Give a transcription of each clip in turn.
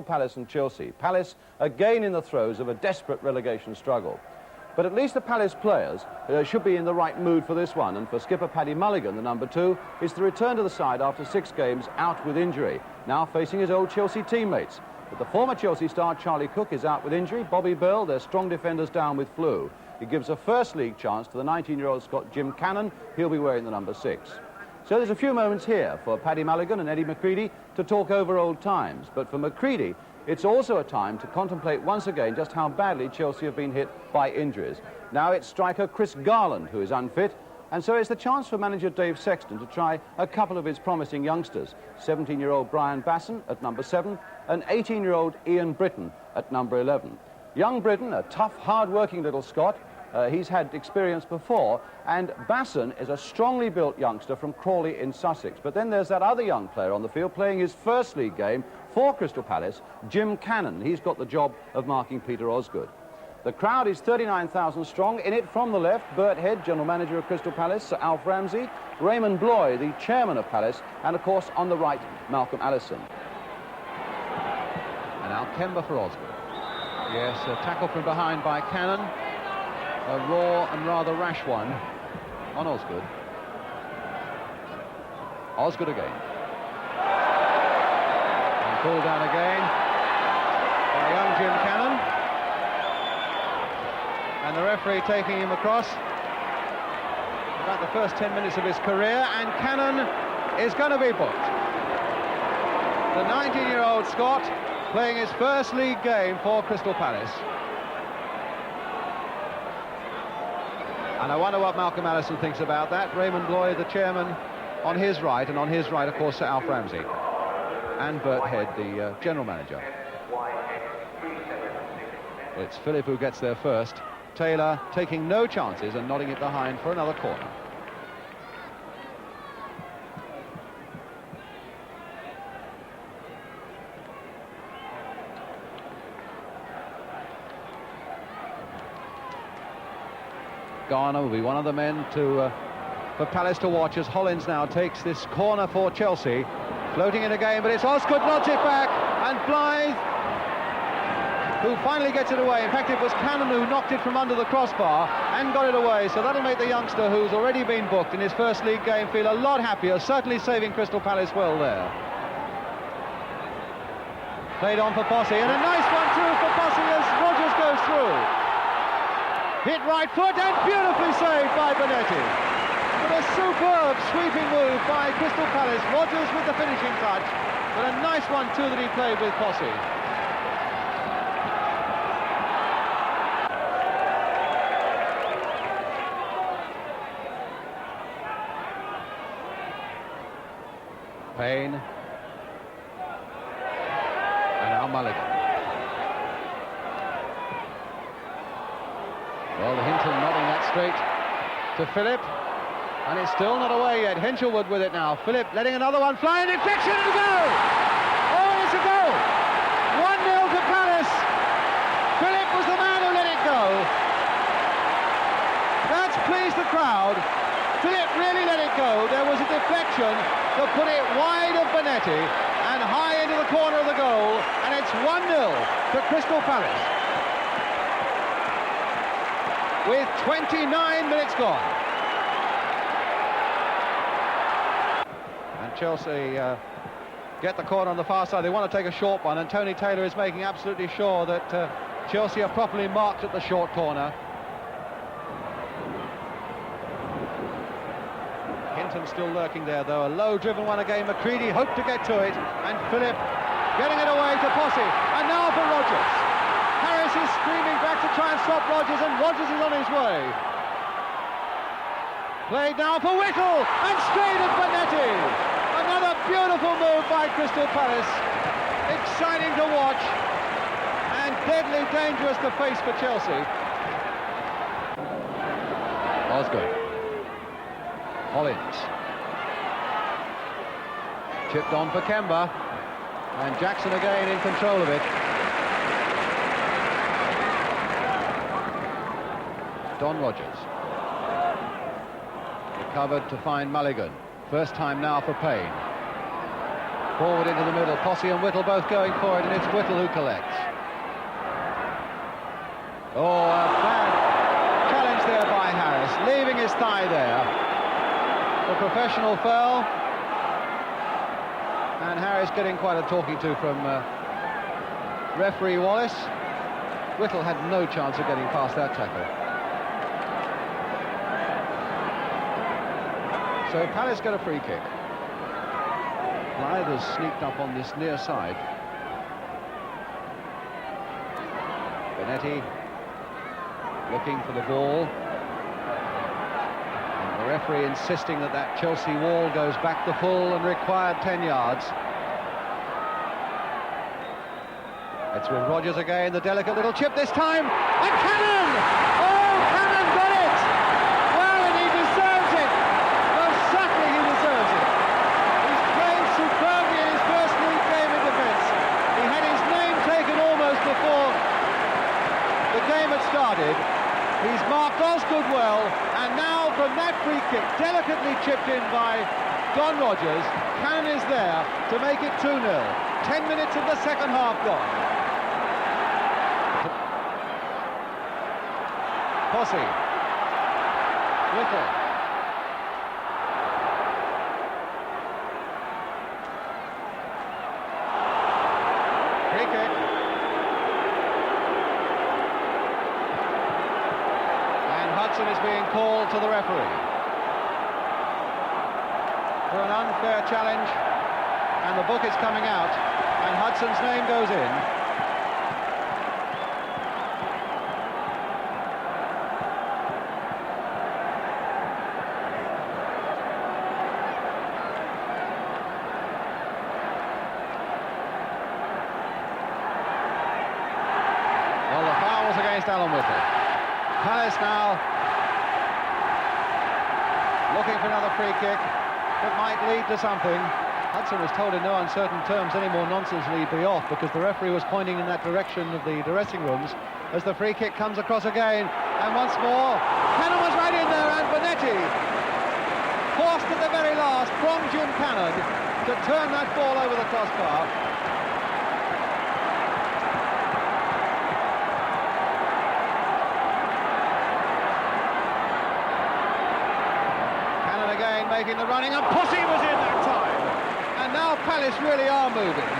Palace and Chelsea. Palace again in the throes of a desperate relegation struggle. But at least the Palace players should be in the right mood for this one, and for skipper Paddy Mulligan, the number 2, is to return to the side after 6 games out with injury, now facing his old Chelsea teammates. But the former Chelsea star Charlie Cook is out with injury. Bobby Bell, their strong defenders, down with flu. It gives a first league chance to the 19-year-old Scot Jim Cannon. He'll be wearing the number 6. So there's a few moments here for Paddy Mulligan and Eddie McCreadie to talk over old times. But for McCreadie, it's also a time to contemplate once again just how badly Chelsea have been hit by injuries. Now it's striker Chris Garland who is unfit, and so it's the chance for manager Dave Sexton to try a couple of his promising youngsters, 17-year-old Brian Basson at number 7 and 18-year-old Ian Britton at number 11. Young Britton, a tough, hard-working little Scot, he's had experience before, and Basson is a strongly built youngster from Crawley in Sussex. But then there's that other young player on the field playing his first league game for Crystal Palace, Jim Cannon. He's got the job of marking Peter Osgood. The crowd is 39,000 strong. In it from the left, Bert Head, general manager of Crystal Palace, Sir Alf Ramsey, Raymond Bloy, the chairman of Palace, and of course on the right, Malcolm Allison. And now Kemba for Osgood. Yes, a tackle from behind by Cannon. A raw and rather rash one on Osgood. Osgood again. And pulled down again by young Jim Cannon. And the referee taking him across about the first 10 minutes of his career, and Cannon is going to be booked. The 19-year-old Scot playing his first league game for Crystal Palace. And I wonder what Malcolm Allison thinks about that. Raymond Bloy, the chairman, on his right, and on his right, of course, Sir Alf Ramsey. And Bert Head, the general manager. It's Philip who gets there first. Taylor taking no chances and nodding it behind for another corner. Garner will be one of the men for Palace to watch as Hollins now takes this corner for Chelsea. Floating in again, but it's Osgood nods it back, and Blythe, who finally gets it away. In fact, it was Cannon who knocked it from under the crossbar and got it away, so that'll make the youngster who's already been booked in his first league game feel a lot happier, certainly saving Crystal Palace well there. Played on for Posse, and a nice one through for Posse as Rodgers goes through. Hit right foot and beautifully saved by Bonetti. But a superb sweeping move by Crystal Palace. Rodgers with the finishing touch, but a nice one too that he played with Posse. Payne. And now Mulligan. Well, Hinton nodding that straight to Philip, and it's still not away yet. Hinchelwood with it now. Philip letting another one fly, and deflection and a goal! Oh, it's a goal! 1-0 to Palace. Philip was the man who let it go. That's pleased the crowd. Philip really let it go. There was a deflection to put it wide of Bonetti and high into the corner of the goal, and it's 1-0 to Crystal Palace, with 29 minutes gone. And Chelsea get the corner on the far side. They want to take a short one, and Tony Taylor is making absolutely sure that Chelsea are properly marked at the short corner. Hinton still lurking there, though. A low-driven one again. McCreadie hoped to get to it, and Philip getting it away to Posse. And now for Rodgers. Harris is screaming back to try and stop Rodgers, and Rodgers is on his way. Played now for Whittle, and straight at Bonetti. Another beautiful move by Crystal Palace. Exciting to watch, and deadly dangerous to face for Chelsea. Osgood. Hollins. Chipped on for Kemba, and Jackson again in control of it. Don Rodgers. Recovered to find Mulligan. First time now for Payne. Forward into the middle, Posse and Whittle both going for it, and it's Whittle who collects. Oh, a bad challenge there by Harris, leaving his thigh there. The professional foul, and Harris getting quite a talking to from referee Wallace. Whittle had no chance of getting past that tackle. So Palace get a free kick. Blythe has sneaked up on this near side. Benetti looking for the ball. And the referee insisting that that Chelsea wall goes back the full and required 10 yards. It's with Rodgers again, the delicate little chip this time. A cannon! Oh, Cannon got it! Well, and he deserves it. Most certainly he deserves it. He's played superbly in his first league game in defence. He had his name taken almost before the game had started. He's marked Osgood well, and now from that free kick, delicately chipped in by Don Rodgers, Cannon is there to make it 2-0. 10 minutes of the second half gone. Posse. Whittle. Free kick. And Hudson is being called to the referee for an unfair challenge, and the book is coming out, and Hudson's name goes in. Well, the foul's against Alan Whittle. Palace now looking for another free kick that might lead to something. Hudson was told in no uncertain terms any more nonsense and he'd be off, because the referee was pointing in that direction of the dressing rooms as the free kick comes across again. And once more, Cannon was right in there, and Benetti forced at the very last from Jim Cannon to turn that ball over the crossbar. Again making the running, and Posse was in that time, and now Palace really are moving.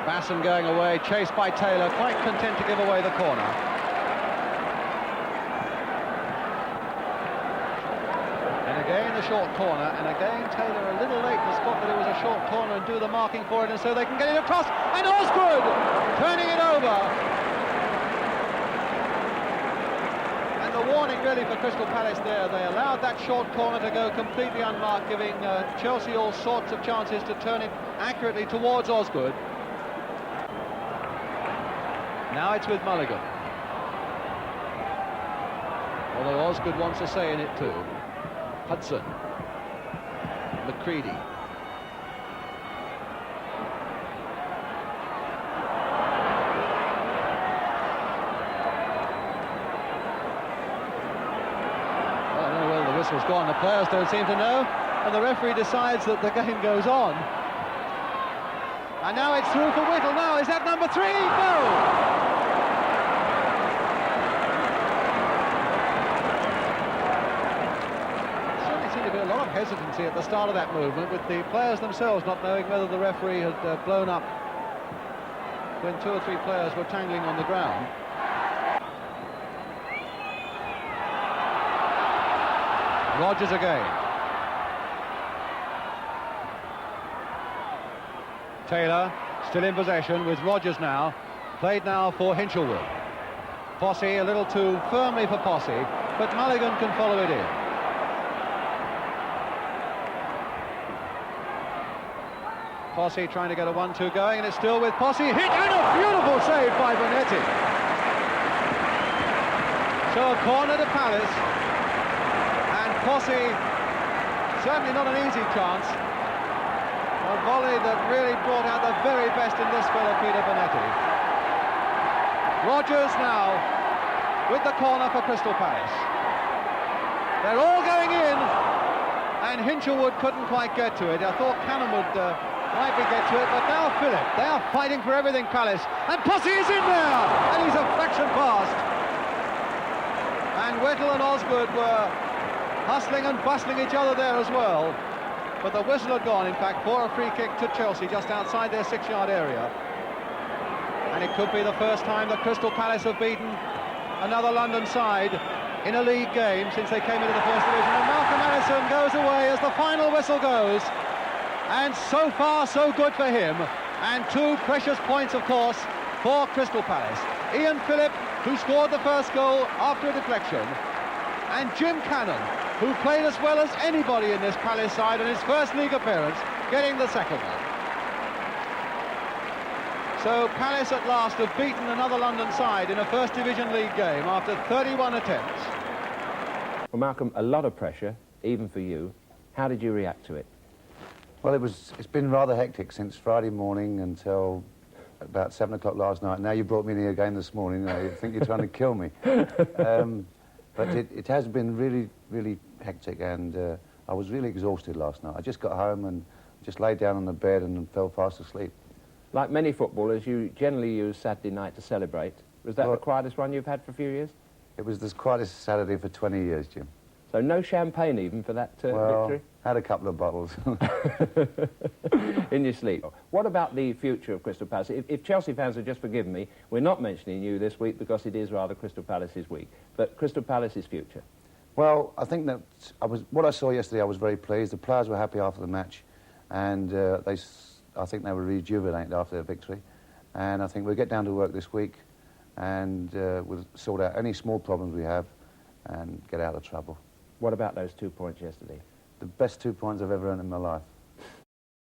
Basson going away, chased by Taylor, quite content to give away the corner. Again the short corner, and again Taylor a little late to spot that it was a short corner and do the marking for it, and so they can get it across, and Osgood turning it over. And the warning really for Crystal Palace there, they allowed that short corner to go completely unmarked, giving Chelsea all sorts of chances to turn it accurately towards Osgood. Now it's with Mulligan, although Osgood wants a say in it too. Hudson, McCready. Well, I don't know whether the whistle's gone. The players don't seem to know, and the referee decides that the game goes on. And now it's through for Whittle. Now, is that number 3? No! A lot of hesitancy at the start of that movement, with the players themselves not knowing whether the referee had blown up when 2 or 3 players were tangling on the ground. Rodgers again. Taylor still in possession with Rodgers now. Played now for Hinchelwood. Posse a little too firmly for Posse, but Mulligan can follow it in. Posse trying to get a 1-2 going, and it's still with Posse. Hit, and a beautiful save by Benetti. So a corner to Palace, and Posse, certainly not an easy chance. A volley that really brought out the very best in this fellow, Peter Benetti. Rodgers now with the corner for Crystal Palace. They're all going in, and Hinchelwood couldn't quite get to it. I thought Cannon would might be get to it, but now Phillip. They are fighting for everything, Palace. And Posse is in there, and he's a fraction past. And Whittle and Osgood were hustling and bustling each other there as well. But the whistle had gone, in fact, for a free kick to Chelsea just outside their 6-yard area. And it could be the first time that Crystal Palace have beaten another London side in a league game since they came into the First Division. And Malcolm Allison goes away as the final whistle goes. And so far, so good for him. And 2 precious points, of course, for Crystal Palace. Ian Phillip, who scored the first goal after a deflection, and Jim Cannon, who played as well as anybody in this Palace side in his first league appearance, getting the second one. So Palace at last have beaten another London side in a First Division League game after 31 attempts. Well, Malcolm, a lot of pressure, even for you. How did you react to it? Well, it's been rather hectic since Friday morning until about 7 o'clock last night. Now you brought me in here again this morning. I think you're trying to kill me. But it has been really, really hectic, and I was really exhausted last night. I just got home and just lay down on the bed and fell fast asleep. Like many footballers, you generally use Saturday night to celebrate. Was that the quietest one you've had for a few years? It was the quietest Saturday for 20 years, Jim. So no champagne even for that victory? Had a couple of bottles. In your sleep. What about the future of Crystal Palace? If Chelsea fans have just forgiven me, we're not mentioning you this week because it is rather Crystal Palace's week. But Crystal Palace's future? Well, I think that what I saw yesterday, I was very pleased. The players were happy after the match, and I think they were rejuvenated after their victory. And I think we'll get down to work this week, and we'll sort out any small problems we have and get out of trouble. What about those 2 points yesterday? The best 2 points I've ever earned in my life.